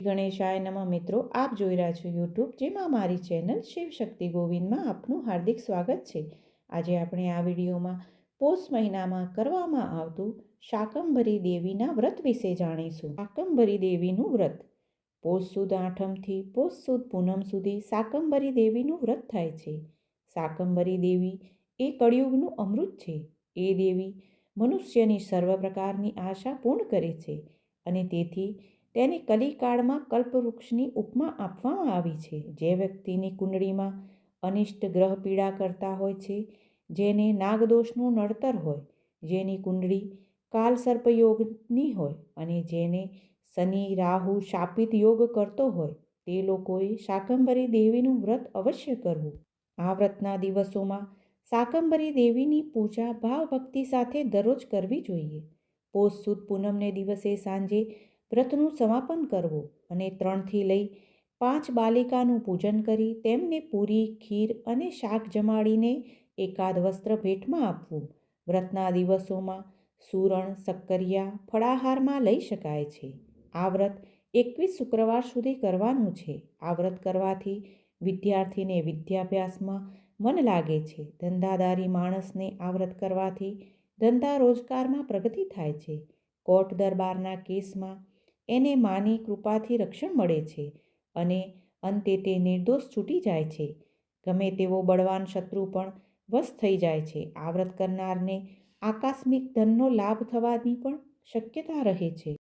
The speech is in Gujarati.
ગણેશાય નમઃ મિત્રો, આપ જોઈ રહ્યા છો યુટ્યુબ, જેમાં મારી ચેનલ શિવશક્તિ ગોવિંદમાં આપનું હાર્દિક સ્વાગત છે। આજે આપણે આ વિડીયોમાં પોષ મહિનામાં કરવામાં આવતું શાકંભરી દેવીના વ્રત વિશે જાણીશું। શાકંભરી દેવીનું વ્રત પોષ સુદ આઠમથી પોષ સુદ પૂનમ સુધી શાકંભરી દેવીનું વ્રત થાય છે। શાકંભરી દેવી એ કળિયુગનું અમૃત છે। એ દેવી મનુષ્યની સર્વ પ્રકારની આશા પૂર્ણ કરે છે અને તેથી તેને કલિકાળમાં કલ્પવૃક્ષની ઉપમા આપવામાં આવી છે। જે વ્યક્તિની કુંડળીમાં અનિષ્ટ ગ્રહ પીડા કરતા હોય છે, જેને નાગદોષનું નડતર હોય, જેની કુંડળી કાલસર્પયોગની હોય અને જેને શનિ રાહુ શાપિત યોગ કરતો હોય, તે લોકોએ શાકંભરી દેવીનું વ્રત અવશ્ય કરવું। આ વ્રતના દિવસોમાં શાકંભરી દેવીની પૂજા ભાવ ભક્તિ સાથે દરરોજ કરવી જોઈએ। પોષ સુદ પૂનમને દિવસે સાંજે વ્રતનું સમાપન કરવું અને 3 થી લઈ 5 બાલિકાનું પૂજન કરી તેમને પૂરી, ખીર અને શાક જમાડીને એકાદ વસ્ત્ર ભેટમાં આપવું। વ્રતના દિવસોમાં સુરણ, શક્કરિયા ફળાહારમાં લઈ શકાય છે। આ વ્રત 21 શુક્રવાર સુધી કરવાનું છે। આ વ્રત કરવાથી વિદ્યાર્થીને વિદ્યાભ્યાસમાં મન લાગે છે। ધંધાદારી માણસને આ વ્રત કરવાથી ધંધા રોજગારમાં પ્રગતિ થાય છે। કોર્ટ દરબારના કેસમાં એને માની કૃપાથી રક્ષણ મળે છે અને અંતે તે નિર્દોષ છૂટી જાય છે। ગમે તેવો બળવાન શત્રુ પણ વશ થઈ જાય છે। આ વ્રત કરનારને આકસ્મિક ધનનો લાભ થવાની પણ શક્યતા રહે છે।